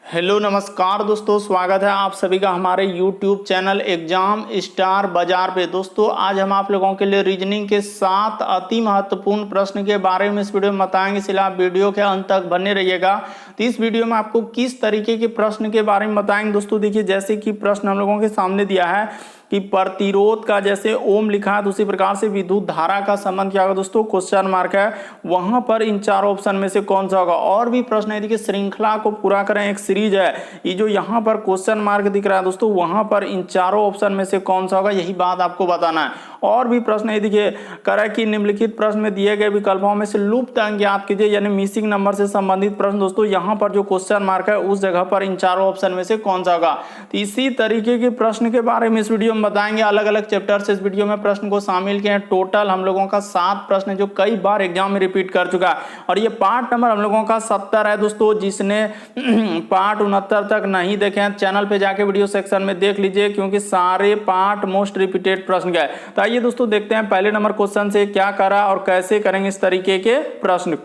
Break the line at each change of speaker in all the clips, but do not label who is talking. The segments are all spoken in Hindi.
हेलो नमस्कार दोस्तों, स्वागत है आप सभी का हमारे YouTube चैनल एग्जाम स्टार बाजार पे। दोस्तों आज हम आप लोगों के लिए रीजनिंग के 7 अति महत्वपूर्ण प्रश्न के बारे में इस वीडियो में बताएंगे, इसलिए आप वीडियो के अंत तक बने रहिएगा। तो इस वीडियो में आपको किस तरीके के प्रश्न के बारे में बताएंगे दोस्तों। देखिए, जैसे कि प्रश्न हम लोगों के सामने दिया है कि प्रतिरोध का जैसे ओम लिखा है, तो उसी प्रकार से विद्युत धारा का संबंध क्या होगा दोस्तों, क्वेश्चन मार्क है। वहां पर इन चारों ऑप्शन में से कौन सा होगा। और भी प्रश्न है, देखिए श्रृंखला को पूरा करें, एक सीरीज है। ये जो यहाँ पर क्वेश्चन मार्क दिख रहा है दोस्तों, वहां पर इन चारों ऑप्शन में से कौन सा होगा, यही बात आपको बताना है। और भी प्रश्न है, देखिए करा कि निम्नलिखित प्रश्न में दिए गए विकल्पों में से लुप्त अंक ज्ञात कीजिए, यानी मिसिंग नंबर से संबंधित प्रश्न। दोस्तों यहाँ पर जो क्वेश्चन मार्क है उस जगह पर इन चारों ऑप्शन में से कौन सा होगा। तो इसी तरीके के प्रश्न के बारे में इस वीडियो में बताएंगे। अलग अलग चैप्टर से इस वीडियो में प्रश्न को शामिल किए हैं। टोटल हम लोगों का 7 प्रश्न जो कई बार एग्जाम में रिपीट कर चुका है, और ये पार्ट नंबर हम लोगों का 70 है दोस्तों। जिसने पार्ट 69 तक नहीं देखे हैं, चैनल पे जाके वीडियो सेक्शन में देख लीजिए, क्योंकि सारे पार्ट मोस्ट रिपीटेड प्रश्न का है। तो आइए दोस्तों देखते हैं पहले नंबर क्वेश्चन से क्या करा और कैसे करेंगे इस तरीके के प्रश्न।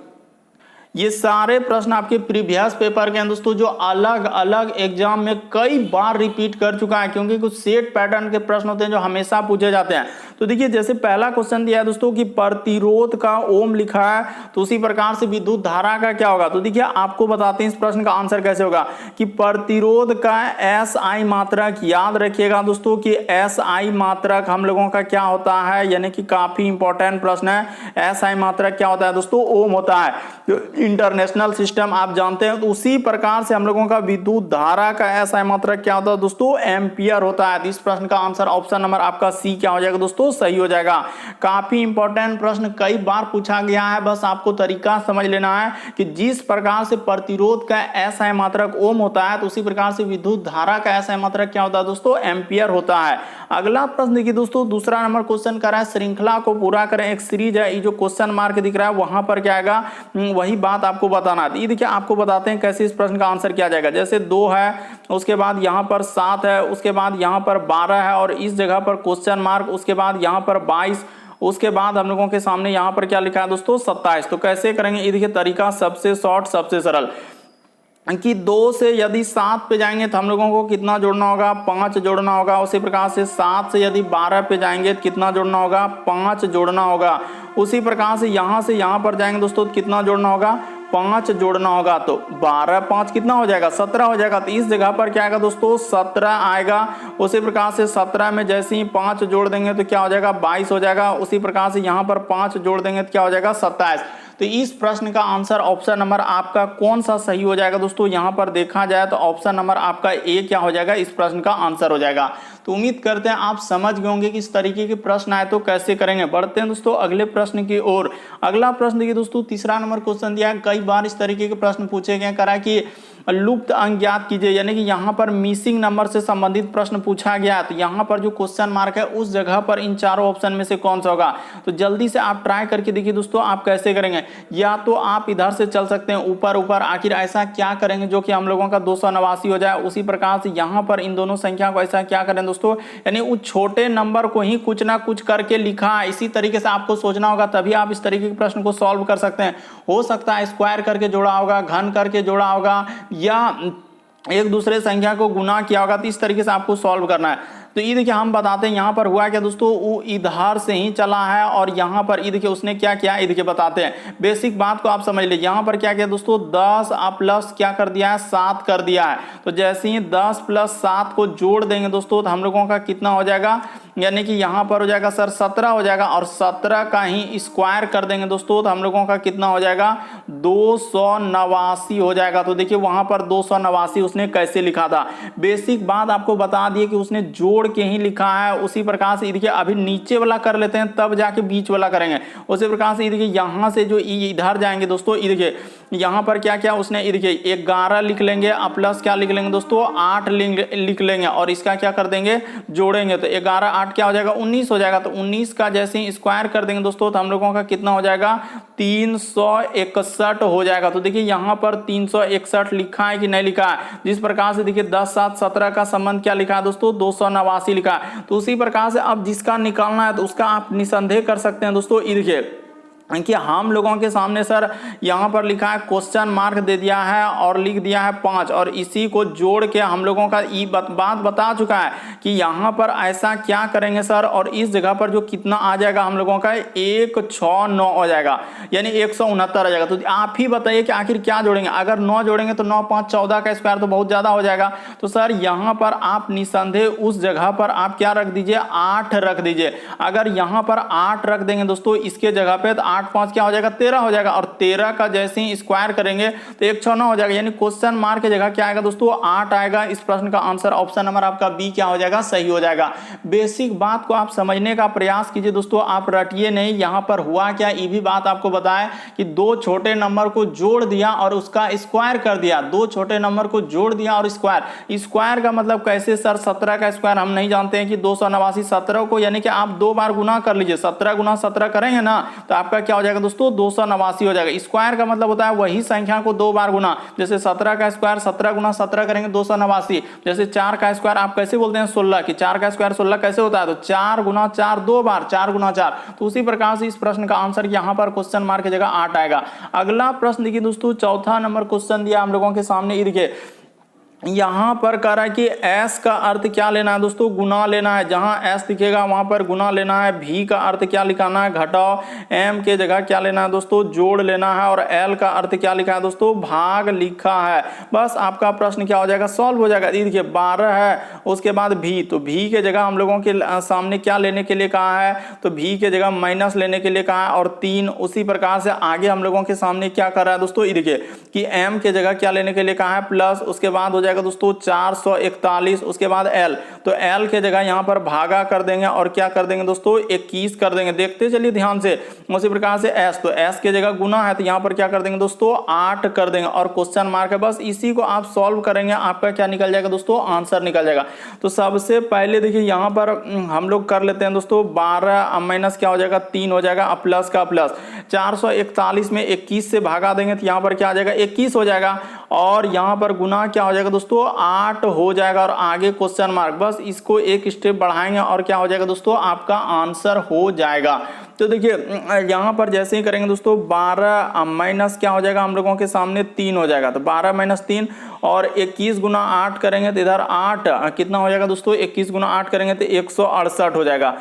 ये सारे प्रश्न आपके प्रीवियस पेपर के हैं दोस्तों, जो अलग अलग एग्जाम में कई बार रिपीट कर चुका है, क्योंकि कुछ सेट पैटर्न के प्रश्न होते हैं जो हमेशा पूछे जाते हैं। तो देखिए, जैसे पहला क्वेश्चन दिया है दोस्तों कि प्रतिरोध का ओम लिखा है, तो उसी प्रकार से विद्युत धारा का क्या होगा। तो देखिए आपको बताते हैं इस प्रश्न का आंसर कैसे होगा कि प्रतिरोध का SI मात्रक, याद रखिएगा दोस्तों कि SI मात्रक हम लोगों का क्या होता है, यानी कि काफी इंपॉर्टेंट प्रश्न है। SI मात्रक क्या होता है दोस्तों, ओम होता है। इंटरनेशनल सिस्टम आप जानते हैं, तो उसी प्रकार से हम लोगों का विद्युत धारा का SI मात्रक क्या होता है दोस्तों, एम्पियर होता है। इस प्रश्न का आंसर ऑप्शन नंबर आपका सी क्या हो जाएगा दोस्तों, सही हो जाएगा। काफी इंपॉर्टेंट प्रश्न कई बार पूछा गया है, बस आपको तरीका समझ लेना है कि जिस प्रकार से प्रतिरोध का SI मात्रक ओम होता है, तो उसी प्रकार से विद्युत धारा का SI मात्रक क्या होता है दोस्तों, एम्पियर होता है। अगला प्रश्न देखिए दोस्तों, दूसरा नंबर क्वेश्चन कर रहा है श्रृंखला को पूरा करें, एक सीरीज है। ये जो क्वेश्चन मार्क दिख रहा है वहां पर क्या आएगा, वही बात आपको बताना है। ये देखिए आपको बताते हैं कैसे इस प्रश्न का आंसर किया जाएगा। जैसे 2 है, उसके बाद यहाँ पर 7 है, उसके बाद यहाँ पर 12 है, और इस जगह पर क्वेश्चन मार्क, उसके बाद यहाँ पर 22, उसके बाद हम लोगों के सामने यहाँ पर क्या लिखा है दोस्तों, 27। तो कैसे करेंगे, ये देखिए तरीका सबसे शॉर्ट सबसे सरल कि 2 से यदि 7 पे जाएंगे तो हम लोगों को कितना जोड़ना होगा, 5 जोड़ना होगा। उसी प्रकार से 7 से यदि 12 पे जाएंगे तो कितना जोड़ना होगा, 5 जोड़ना होगा। उसी प्रकार से यहाँ पर जाएंगे दोस्तों तो कितना जोड़ना होगा, 5 जोड़ना होगा। तो 12 5 कितना हो जाएगा, 17 हो जाएगा। तो इस जगह पर क्या आएगा दोस्तों, 17 आएगा। उसी प्रकार से 17 में जैसे ही 5 जोड़ देंगे तो क्या हो जाएगा, 22 हो जाएगा। उसी प्रकार से यहाँ पर 5 जोड़ देंगे तो क्या हो जाएगा, 27। तो इस प्रश्न का आंसर ऑप्शन नंबर आपका कौन सा सही हो जाएगा दोस्तों, यहाँ पर देखा जाए तो ऑप्शन नंबर आपका ए क्या हो जाएगा, इस प्रश्न का आंसर हो जाएगा। तो उम्मीद करते हैं आप समझ गए होंगे कि इस तरीके के प्रश्न आए तो कैसे करेंगे। बढ़ते हैं दोस्तों अगले प्रश्न की ओर। अगला प्रश्न देखिए दोस्तों, तीसरा नंबर क्वेश्चन दिया है। कई बार इस तरीके के प्रश्न पूछे गए, करा कि लुप्त अंक ज्ञात कीजिए, यानी कि यहाँ पर मिसिंग नंबर से संबंधित प्रश्न पूछा गया। तो यहाँ पर जो क्वेश्चन मार्क है उस जगह पर इन चारों ऑप्शन में से कौन सा होगा। तो जल्दी से आप ट्राई करके देखिए दोस्तों आप कैसे करेंगे। या तो आप इधर से चल सकते हैं ऊपर ऊपर, आखिर ऐसा क्या करेंगे जो कि हम लोगों का 289 हो जाए। उसी प्रकार से यहाँ पर इन दोनों संख्या को ऐसा क्या करें दोस्तों, यानी उस छोटे नंबर को ही कुछ ना कुछ करके लिखा है। इसी तरीके से आपको सोचना होगा, तभी आप इस तरीके के प्रश्न को सॉल्व कर सकते हैं। हो सकता है स्क्वायर करके जोड़ा होगा, घन करके जोड़ा होगा, या एक दूसरे संख्या को गुना किया होगा। तो इस तरीके से आपको सॉल्व करना है। तो ये देखिए हम बताते हैं यहाँ पर हुआ क्या दोस्तों, वो इधर से ही चला है, और यहाँ पर ये देखिए उसने क्या किया, ये देखिए बताते हैं। बेसिक बात को आप समझ लीजिए। यहाँ पर क्या किया दोस्तों, 10 प्लस क्या कर दिया है, 7 कर दिया है। तो जैसे ही 10 प्लस 7 को जोड़ देंगे दोस्तों तो हम लोगों का कितना हो जाएगा, यानी कि यहाँ पर हो जाएगा सर 17 हो जाएगा, और 17 का ही स्क्वायर कर देंगे दोस्तों तो हम लोगों का कितना हो जाएगा, 289 हो जाएगा। तो देखिए वहां पर 289 उसने कैसे लिखा था। बेसिक बात आपको बता दिए कि उसने जोड़ के ही लिखा है। उसी प्रकार से देखिए अभी नीचे वाला कर लेते हैं, तब जाके बीच वाला करेंगे। उसी प्रकार से देखिए यहाँ से जो इधर जाएंगे दोस्तों, देखिए यहाँ पर क्या क्या उसने, देखिए 11 लिख लेंगे, प्लस क्या लिख लेंगे दोस्तों, 8 लिख लेंगे, और इसका क्या कर देंगे, जोड़ेंगे। तो 11 8 क्या हो जाएगा, 19 हो जाएगा। तो 19 का जैसे ही स्क्वायर कर देंगे दोस्तों तो हम लोगों का कितना हो जाएगा, 361 हो जाएगा। तो देखिए यहाँ पर 361 लिखा है कि नहीं लिखा है। जिस प्रकार से देखिए 10 7 17 का संबंध क्या लिखा है दोस्तों, 289 लिखा है। तो उसी प्रकार से अब जिसका निकालना है तो उसका आप निसंदेह कर सकते हैं दोस्तों। ये देखिए कि हम लोगों के सामने सर यहाँ पर लिखा है क्वेश्चन मार्क दे दिया है और लिख दिया है 5 और इसी को जोड़ के हम लोगों का बात बता चुका है कि यहाँ पर ऐसा क्या करेंगे सर, और इस जगह पर जो कितना आ जाएगा हम लोगों का 169 हो जाएगा, यानी 169 आ जाएगा। तो आप ही बताइए कि आखिर क्या जोड़ेंगे। अगर 9 जोड़ेंगे तो 9 5 14 का स्क्वायर तो बहुत ज्यादा हो जाएगा। तो सर यहाँ पर आप निसंदेह उस जगह पर आप क्या रख दीजिए, 8 रख दीजिए। अगर यहाँ पर 8 रख देंगे दोस्तों इसके जगह पे, तो 8 5 क्या हो जाएगा, 13 हो जाएगा, और 13 का जैसे ही स्क्वायर करेंगे तो 169 हो जाएगा, यानी क्वेश्चन मार्क की जगह क्या आएगा दोस्तों, 8 आएगा। इस प्रश्न का आंसर ऑप्शन नंबर आपका बी क्या हो जाएगा, सही हो जाएगा। बेसिक बात को आप समझने का प्रयास कीजिए दोस्तों, आप रटिए नहीं। यहां पर हुआ क्या, ये भी बात आपको बताएं कि दो छोटे नंबर को जोड़ दिया और उसका स्क्वायर कर दिया। दो छोटे नंबर को जोड़ दिया और स्क्वायर का मतलब कैसे सर, 17 का स्क्वायर हम नहीं जानते हैं कि 289, 17 को यानी कि आप 2 बार गुना कर लीजिए, 17 गुना 17 करेंगे ना तो आपका क्या हो जाएगा दोस्तों, 289 हो जाएगा। स्क्वायर का मतलब होता है वही संख्या को 2 बार गुना, जैसे 17 का स्क्वायर 17 गुना 17 करेंगे 289। जैसे 4 का स्क्वायर आप कैसे बोलते हैं 16, कि 4 का स्क्वायर 16 कैसे होता है, तो 4 गुना 4 2 बार, 4 गुना 4। तो उसी प्रकार से इस प्रश्न का आंसर यहाँ पर क्वेश्चन मार्क की जगह 8 आएगा। अगला प्रश्न देखिए दोस्तों, चौथा नंबर क्वेश्चन दिया हम लोगों के सामने, ये देखिए यहां पर कह रहा है कि s का अर्थ क्या लेना है दोस्तों, गुना लेना है। जहां s दिखेगा वहां पर गुना लेना है। v का अर्थ क्या लिखाना है, घटाओ। m के जगह क्या लेना है दोस्तों, जोड़ लेना है। और l का अर्थ क्या लिखा है दोस्तों, भाग लिखा है। बस आपका प्रश्न क्या हो जाएगा, सॉल्व हो जाएगा। देखिए 12 है, उसके बाद v, तो v के जगह हम लोगों के सामने क्या लेने के लिए कहा है, तो v के जगह माइनस लेने के लिए कहा है, और 3। उसी प्रकार से आगे हम लोगों के सामने क्या कर रहा है दोस्तों, ये देखिए कि m के जगह क्या लेने के लिए कहा है, प्लस। उसके बाद हो जाएगा दोस्तों 441। उसके बाद l, तो l के जगह यहां पर भागा कर देंगे और क्या कर देंगे दोस्तों, 21 कर देंगे। देखते चलिए ध्यान से। उसी प्रकार से s, तो s के जगह गुना है तो यहां पर क्या कर देंगे दोस्तों, 8 कर देंगे और क्वेश्चन मार्क है। बस इसी को आप सॉल्व करेंगे, आपका क्या निकल जाएगा दोस्तों, आंसर निकल जाएगा। तो सबसे पहले देखिए यहां पर हम लोग कर लेते हैं दोस्तों, 12 माइनस क्या हो जाएगा, 3 हो जाएगा, अब प्लस का प्लस। 441 में 21 से भागा देंगे तो यहां पर क्या आ जाएगा, 21 हो जाएगा, और यहां पर गुना क्या हो जाएगा दोस्तों, 8 हो जाएगा, और आगे क्वेश्चन मार्क। बस इसको एक स्टेप बढ़ाएंगे और क्या हो जाएगा दोस्तों, आपका आंसर हो जाएगा। तो देखिए यहां पर जैसे ही करेंगे दोस्तों, 12 माइनस क्या हो जाएगा हम लोगों के सामने, 3 हो जाएगा। तो 12 माइनस 3 और 21 गुना 8 करेंगे तो इधर 8 कितना हो जाएगा दोस्तों, 21 गुना 8 करेंगे तो 168 हो जाएगा।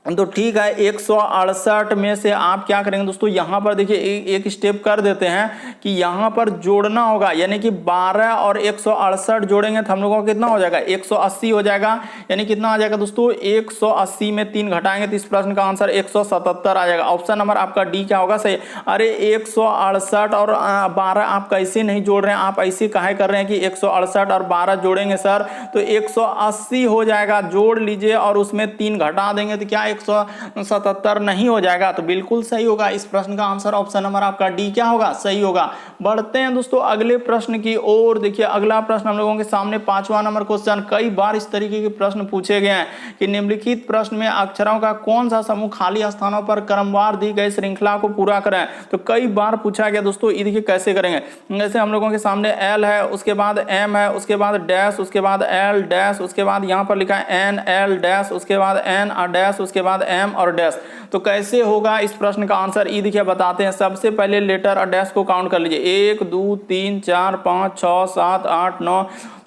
तो ठीक है, 168 में से आप क्या करेंगे दोस्तों, यहां पर देखिए एक स्टेप कर देते हैं कि यहां पर जोड़ना होगा, यानी कि 12 और 168 जोड़ेंगे तो हम लोगों को कितना हो जाएगा, 180 हो जाएगा। यानी कितना आ जाएगा दोस्तों, 180 में 3 घटाएंगे तो इस प्रश्न का आंसर 177 आ जाएगा। ऑप्शन नंबर आपका डी क्या होगा, सही। अरे 168 और 12 आप कैसे नहीं जोड़ रहे हैं, आप ऐसे काहे कर रहे हैं कि 168 और 12 जोड़ेंगे सर तो 180 हो जाएगा। जोड़ लीजिए और उसमें 3 घटा देंगे तो क्या 177 नहीं हो जाएगा, तो बिल्कुल सही होगा। इस प्रश्न का आंसर ऑप्शन नंबर आपका डी क्या होगा, सही होगा। बढ़ते हैं दोस्तों अगले प्रश्न की ओर। देखिए अगला प्रश्न हम लोगों के सामने 5वां नंबर क्वेश्चन। कई बार इस तरीके के प्रश्न पूछे गए हैं कि निम्नलिखित प्रश्न में अक्षरों का कौन सा समूह खाली स्थानों पर क्रमवार दी गई श्रृंखला को पूरा करें। तो कई बार पूछा गया दोस्तों, ये देखिए कैसे करेंगे। जैसे हम लोगों के सामने एल है, उसके बाद एम है, उसके बाद डैश, उसके बाद एल डैश, उसके बाद यहाँ पर लिखा है एन एल डैश, उसके बाद एन और डैश, उसके बाद एम और डैश। तो कैसे होगा इस प्रश्न का आंसर, ये देखिए बताते हैं। सबसे पहले लेटर और डैश को काउंट कर लीजिए, 1 2 3 4 5 6 7 8 9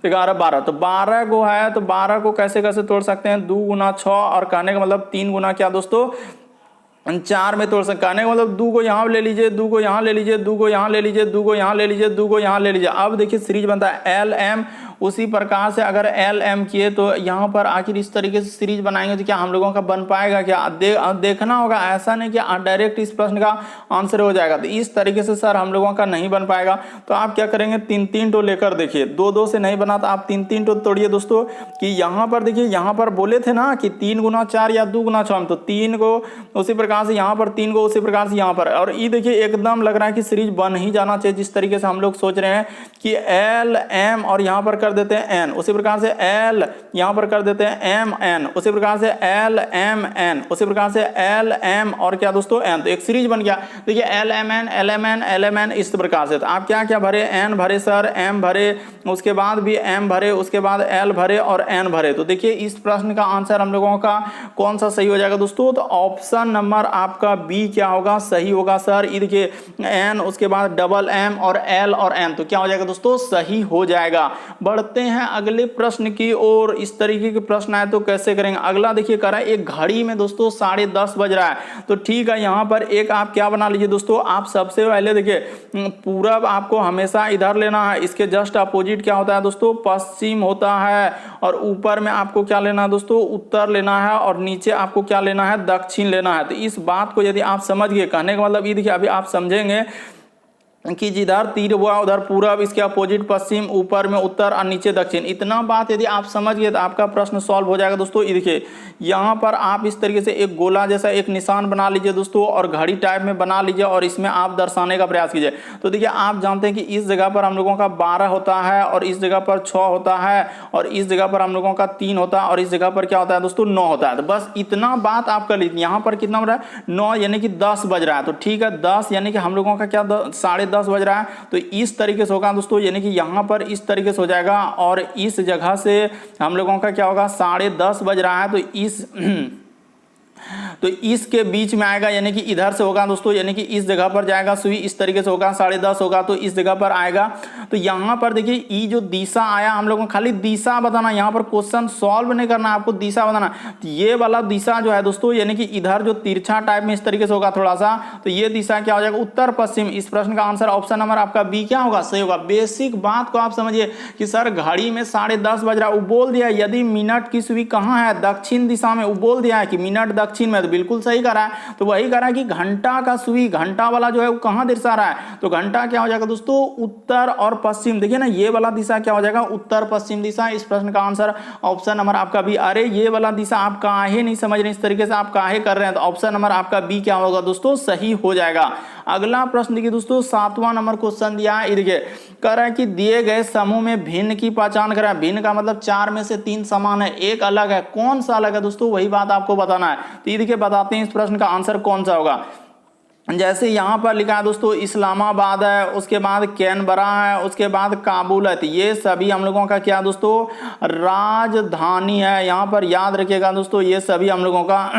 11 12। तो 12 को है, तो 12 को कैसे कैसे तोड़ सकते हैं, 2 गुना 6, और कहने का मतलब 3 गुना क्या दोस्तों 4 में तोड़ सकते। कहने का मतलब 2 को यहाँ ले लीजिए, 2 को यहाँ ले लीजिए, 2 को यहाँ ले लीजिए, 2 को यहाँ ले लीजिए, 2 को यहाँ ले लीजिए। अब देखिए सीरीज बनता है एल एम। उसी प्रकार से अगर एल एम किए तो यहाँ पर आखिर इस तरीके से सीरीज बनाएंगे तो क्या हम लोगों का बन पाएगा क्या, देखना होगा। ऐसा नहीं कि डायरेक्ट इस प्रश्न का आंसर हो जाएगा, तो इस तरीके से सर हम लोगों का नहीं बन पाएगा। तो आप क्या करेंगे, 3-3 टो लेकर देखिए, 2-2 से नहीं बना तो आप 3-3 टो तोड़िए दोस्तों। कि यहाँ पर देखिए, यहाँ पर बोले थे ना कि 3 गुना 4 या 2 गुना 6, तो 3 को उसी प्रकार से यहाँ पर 3 को उसी प्रकार से यहाँ पर। और ये देखिए एकदम लग रहा है कि सीरीज बन ही जाना चाहिए, जिस तरीके से हम लोग सोच रहे हैं कि एल एम और यहाँ पर कर देते हैं एन, उसी प्रकार से एल यहां पर कर देते हैं एम एन, उसी प्रकार से एल एम एन, उसी प्रकार से एल एम और क्या दोस्तों एन। तो एक सीरीज बन गया। देखिए L M N L M N L M N, इस प्रकार से। तो आप क्या क्या भरे, एन भरे सर, एम भरे, उसके बाद भी एम भरे, उसके बाद एल भरे और एन भरे। तो देखिए इस प्रश्न का आंसर हम लोगों का कौन सा सही हो जाएगा दोस्तों, तो ऑप्शन नंबर पर आपका बी क्या होगा, सही होगा सर। ई देखिए एन, उसके बाद डबल एम और एल और एन, तो क्या हो जाएगा दोस्तों, सही हो जाएगा। बढ़ते हैं अगले प्रश्न की ओर। इस तरीके के प्रश्न आए तो कैसे करेंगे। अगला देखिए कह रहा है एक घड़ी में दोस्तों 10:30 बज रहा है, तो ठीक है यहां पर एक आप क्या बना लीजिए दोस्तों, आप सबसे पहले देखिए पूरब आपको हमेशा इधर लेना है, इसके जस्ट अपोजिट क्या होता है दोस्तों, पश्चिम होता है, और ऊपर में आपको क्या लेना है दोस्तों, उत्तर लेना है, और नीचे आपको क्या लेना है, दक्षिण लेना है। तो इस बात को यदि आप समझ गए, कहने का मतलब ये देखिए अभी आप समझेंगे कि जिधर तीर हुआ उधर पूरब, इसके अपोजिट पश्चिम, ऊपर में उत्तर और नीचे दक्षिण, इतना बात यदि आप समझ गए तो आपका प्रश्न सॉल्व हो जाएगा दोस्तों। ये देखिए यहाँ पर आप इस तरीके से एक गोला जैसा एक निशान बना लीजिए दोस्तों, और घड़ी टाइप में बना लीजिए, और इसमें आप दर्शाने का प्रयास कीजिए। तो देखिए आप जानते हैं कि इस जगह पर हम लोगों का 12 होता है, और इस जगह पर 6 होता है, और इस जगह पर हम लोगों का 3 होता है, और इस जगह पर क्या होता है दोस्तों, 9 होता है। तो बस इतना बात आप कर लीजिए। यहाँ पर कितना हो रहा है, 9 यानी कि 10 बज रहा है, तो ठीक है 10 यानी कि हम लोगों का क्या 10:30 बज रहा है, तो इस तरीके से होगा दोस्तों, यानी कि यहां पर इस तरीके से हो जाएगा, और इस जगह से हम लोगों का क्या होगा, 10:30 बज रहा है, तो इसके बीच में आएगा, यानी कि इधर से होगा दोस्तों, यानी कि इस जगह पर जाएगा सुई, इस तरीके से होगा, 10:30 होगा तो इस जगह पर आएगा। तो यहां पर देखिए ये जो दिशा आया, हम लोगों को खाली दिशा बताना, यहां पर क्वेश्चन सॉल्व नहीं करना, आपको दिशा बताना। तो ये वाला दिशा जो है दोस्तों, यानी कि इधर जो तिरछा टाइप में इस तरीके से होगा थोड़ा सा, तो ये दिशा क्या हो जाएगा, उत्तर पश्चिम। इस प्रश्न का आंसर ऑप्शन नंबर आपका बी क्या होगा, सही होगा। बेसिक बात को आप समझिए कि सर घड़ी में 10:30 बज रहा है, वो बोल दिया यदि मिनट की सुई कहां है, दक्षिण दिशा में, वो बोल दिया है कि मिनट दक्षिण में, बिल्कुल सही करा है। तो वही करा कि घंटा का सुई, घंटा वाला जो है वो कहां दर्शा रहा है, तो घंटा क्या हो जाएगा दोस्तों, उत्तर और पश्चिम। देखिए ना ये वाला दिशा क्या हो जाएगा, उत्तर पश्चिम दिशा। इस प्रश्न का आंसर ऑप्शन नंबर आपका बी। अरे ये वाला दिशा आप काहे नहीं समझ रहे, इस तरीके से आप काहे कर रहे हैं, तो ऑप्शन नंबर आपका बी क्या होगा दोस्तों, सही हो जाएगा। अगला प्रश्न देखिए दोस्तों, 7वां नंबर क्वेश्चन दिया है। देखिए कह रहा है कि दिए गए समूह में भिन्न की पहचान करें। भिन्न का मतलब 4 में से 3 समान है, एक अलग है, कौन सा अलग है दोस्तों, वही बात आपको बताना है। तो ये देखिए बताते हैं इस प्रश्न का आंसर कौन सा होगा। जैसे यहां पर लिखा है दोस्तों इस्लामाबाद है, उसके बाद कैनबरा है, उसके बाद काबुल है, तो ये सभी हम लोगों का क्या दोस्तों, राजधानी है। यहां पर याद रखिएगा दोस्तों, ये सभी हम लोगों का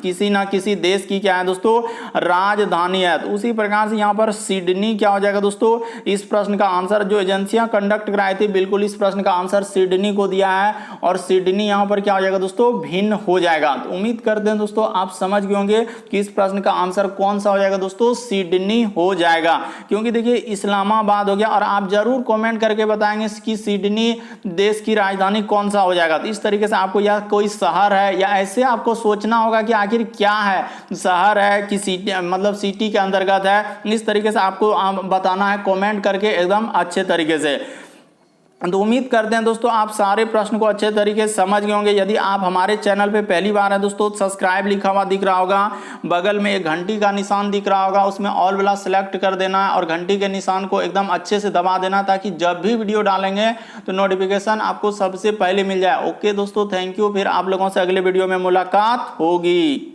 किसी ना किसी देश की क्या है दोस्तों, राजधानी है। तो उसी प्रकार से यहां पर सिडनी क्या हो जाएगा दोस्तों, इस प्रश्न का आंसर जो एजेंसियां कंडक्ट कराई थी, बिल्कुल इस प्रश्न का आंसर सिडनी को दिया है, और सिडनी यहां पर क्या हो जाएगा दोस्तों, भिन्न हो जाएगा। तो उम्मीद करते हैं दोस्तों आप समझ गए होंगे कि इस प्रश्न का आंसर कौन सा हो जाएगा दोस्तों, सिडनी हो जाएगा। क्योंकि देखिए इस्लामाबाद हो गया, और आप जरूर कमेंट करके बताएंगे कि सिडनी देश की राजधानी कौन सा हो जाएगा। तो इस तरीके से आपको या कोई शहर है, या ऐसे आपको सोचना होगा कि आखिर क्या है, शहर है कि सिटी, मतलब सिटी के अंतर्गत है, इस तरीके से आपको बताना है कमेंट करके एकदम अच्छे तरीके से। तो उम्मीद करते हैं दोस्तों आप सारे प्रश्न को अच्छे तरीके से समझ गए होंगे। यदि आप हमारे चैनल पे पहली बार हैं दोस्तों, सब्सक्राइब लिखा हुआ दिख रहा होगा, बगल में एक घंटी का निशान दिख रहा होगा, उसमें ऑल वाला सेलेक्ट कर देना है, और घंटी के निशान को एकदम अच्छे से दबा देना, ताकि जब भी वीडियो डालेंगे तो नोटिफिकेशन आपको सबसे पहले मिल जाए। ओके दोस्तों, थैंक यू। फिर आप लोगों से अगले वीडियो में मुलाकात होगी।